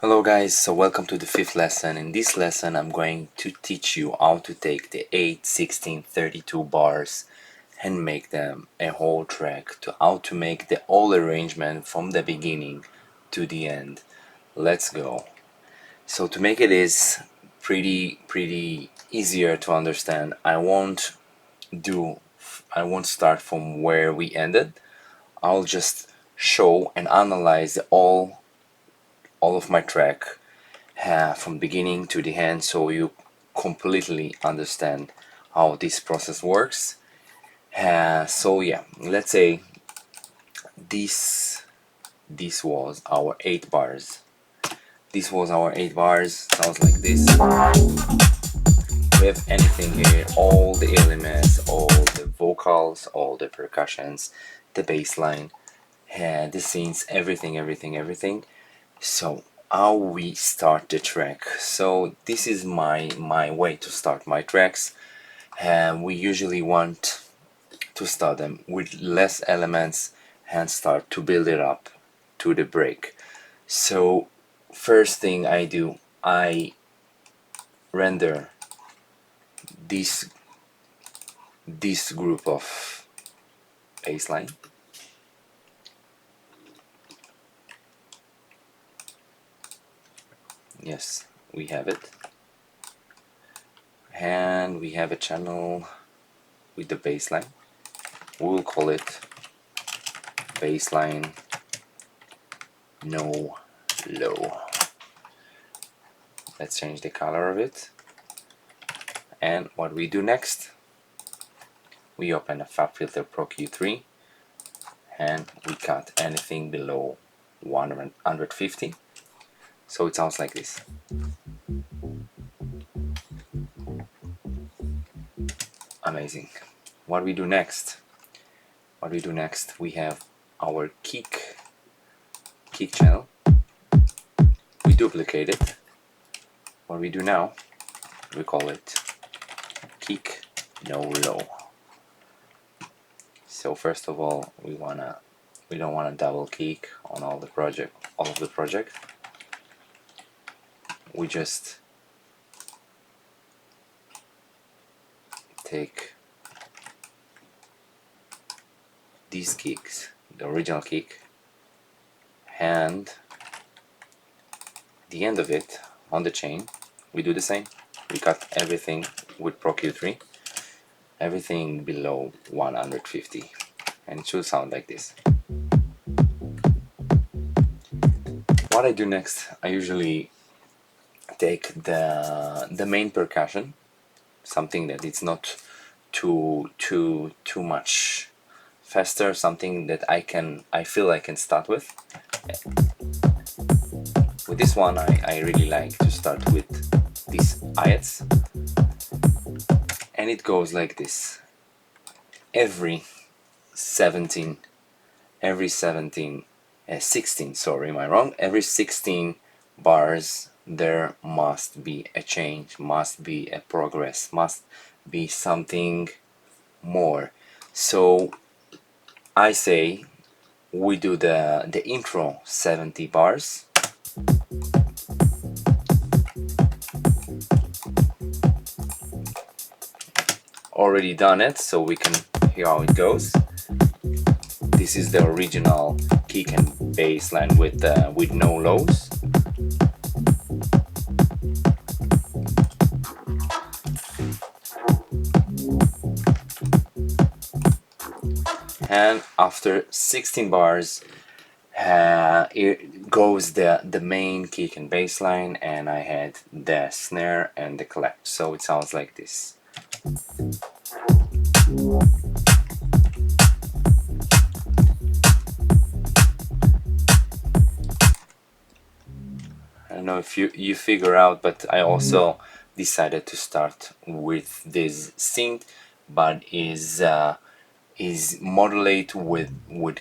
Hello guys, so welcome to the fifth lesson. In this lesson I'm going to teach you how to take the 8, 16, 32 bars and make them a whole track, to how to make the whole arrangement from the beginning to the end. Let's go. So to make it is pretty easier to understand, I won't start from where we ended. I'll just show and analyze all of my track from beginning to the end, so you completely understand how this process works. So yeah, let's say this was our 8 bars. This was our 8 bars. Sounds like this. We have anything here, all the elements, all the vocals, all the percussions, the bass line, the scenes, everything. So how we start the track. So this is my way to start my tracks, and we usually want to start them with less elements and start to build it up to the break. So first thing I do, I render this group of bass line. Yes, we have it, and we have a channel with the bassline. We'll call it bassline no low. Let's change the color of it. And what we do next, we open a FabFilter Pro Q3 and we cut anything below 150. So it sounds like this. Amazing. What we do next? We have our kick channel. We duplicate it. What we do now, we call it kick no low. So first of all, we don't wanna double kick on all of the project. We just take these kicks, the original kick, and the end of it on the chain, we do the same. We cut everything with Pro Q3, everything below 150, and it should sound like this. What I do next, I usually take the main percussion, something that it's not too much faster, something that I feel I can start with. With this one, I really like to start with these hi-hats, and it goes like this. Every 16, sorry, am I wrong? Every 16 bars there must be a change, must be a progress, must be something more. So I say we do the intro 70 bars. Already done it, so we can hear how it goes. This is the original kick and bass line with no lows. And after 16 bars, it goes the main kick and bass line, and I had the snare and the clap. So it sounds like this. I don't know if you figure out, but I also decided to start with this synth, but is modulate with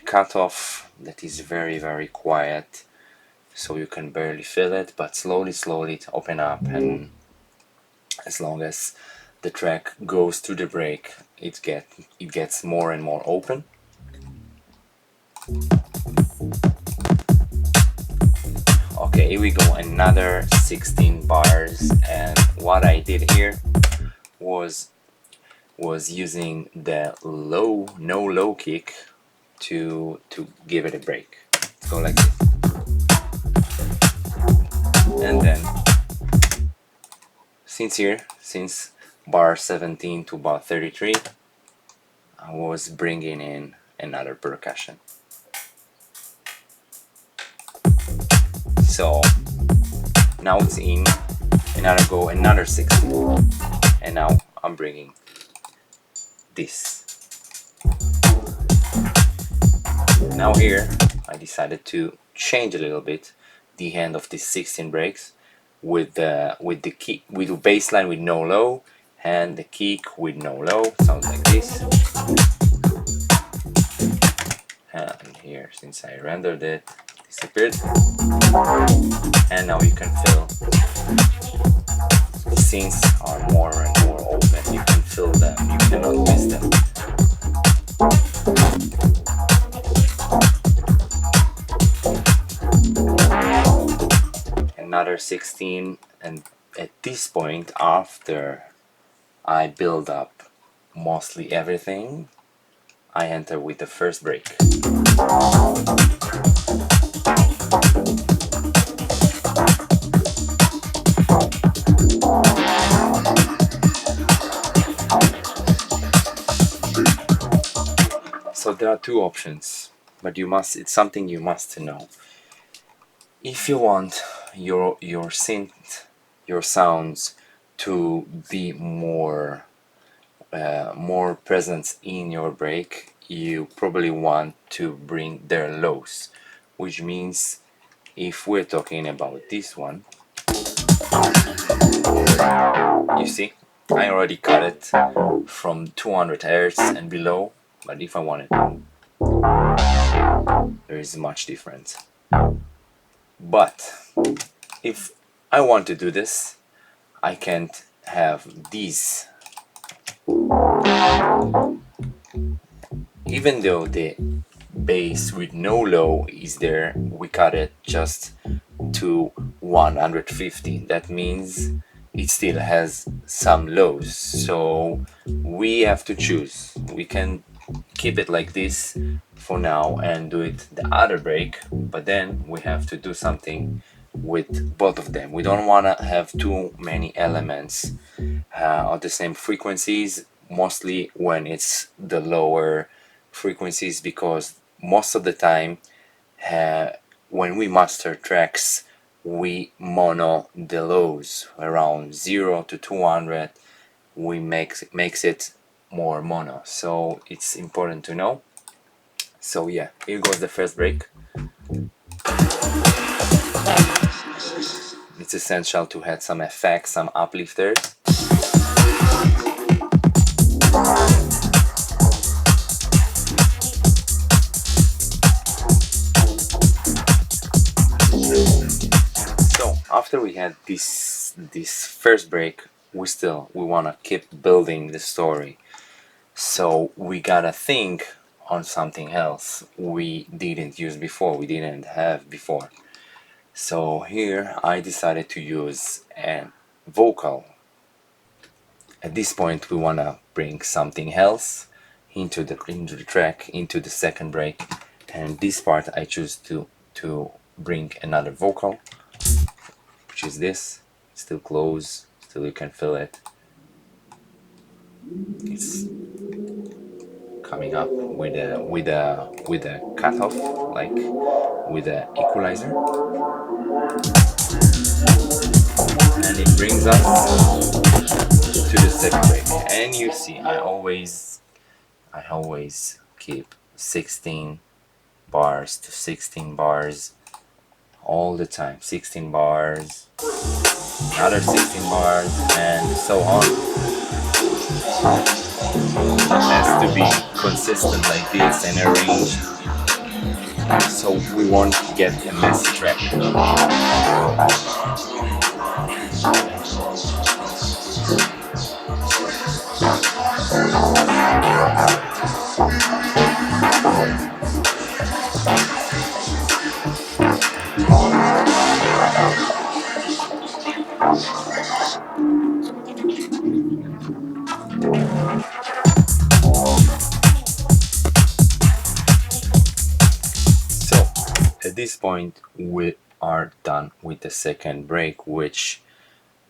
cutoff that is very quiet, so you can barely feel it, but slowly it open up, and as long as the track goes to the break, it gets more and more open. Okay, here we go, another 16 bars, and what I did here was using the no low kick to give it a break. Let's go like this. And then since bar 17 to bar 33, I was bringing in another percussion. So now it's in, another 16, and now I'm bringing this. Now here I decided to change a little bit the hand of these 16 breaks with the kick, with the bass line with no low and the kick with no low. Sounds like this. And here, since I rendered it, disappeared. And now you can feel the synths are more and more open. You can feel them, you cannot miss them. Another 16, and at this point, after I build up mostly everything, I enter with the first break. So there are two options, but it's something you must know. If you want your synth, your sounds to be more present in your break, you probably want to bring their lows, which means if we're talking about this one, you see, I already cut it from 200 Hz and below, but if I want it, there is much difference. But if I want to do this, I can't have these. Even though the bass with no low is there, we cut it just to 150. That means it still has some lows, so we have to choose. We can keep it like this for now and do it the other break, but then we have to do something with both of them. We don't want to have too many elements of the same frequencies, mostly when it's the lower frequencies, because most of the time when we master tracks, we mono the lows around 0 to 200. We makes it more mono, so it's important to know. So yeah, here goes the first break. It's essential to add some effects, some uplifters. So after we had this first break, we want to keep building the story. So we gotta think on something else we didn't use before, we didn't have before. So here I decided to use a vocal. At this point we wanna bring something else into the track, into the second break, and this part I choose to bring another vocal, which is this. Still close, still you can feel it. It's coming up with a cutoff, like with an equalizer, and it brings us to the second break. And you see, I always keep 16 bars to 16 bars all the time. 16 bars, another 16 bars, and so on. It has to be consistent like this and arranged, so we won't get a messy track. this point we are done with the second break, which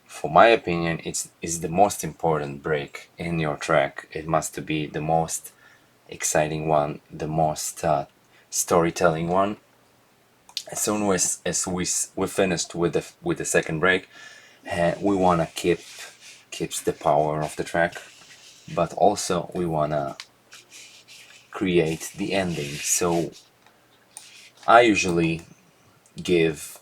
for my opinion is the most important break in your track. It must be the most exciting one, the most storytelling one. As soon as we finished with the second break, we wanna keeps the power of the track, but also we wanna create the ending. So I usually give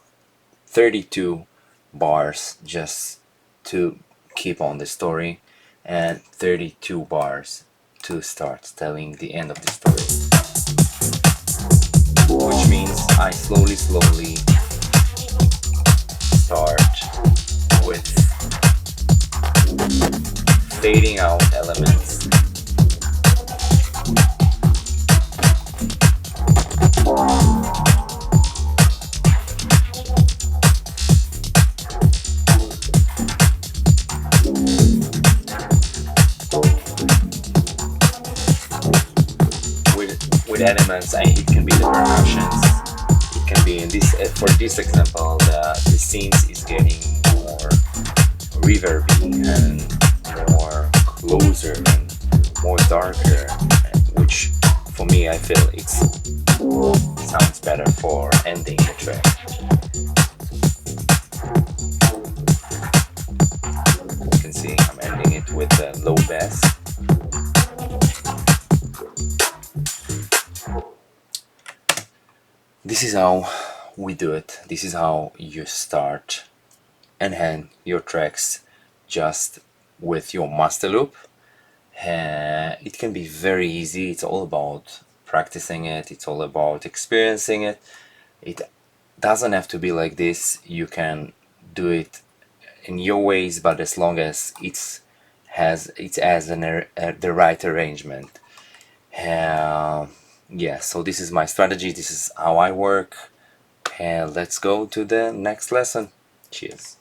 32 bars just to keep on the story, and 32 bars to start telling the end of the story. Which means I slowly start with fading out elements. With elements, it can be the percussions. It can be in this. For this example, the synth is getting more reverby and more closer and more darker, which for me I feel it sounds better for ending the track. You can see I'm ending it with a low bass. This is how we do it. This is how you start and end your tracks just with your master loop. It can be very easy. It's all about practicing it. It's all about experiencing it. It doesn't have to be like this. You can do it in your ways, but as long as it has the right arrangement. Yeah, so this is my strategy. This is how I work. And let's go to the next lesson. Cheers.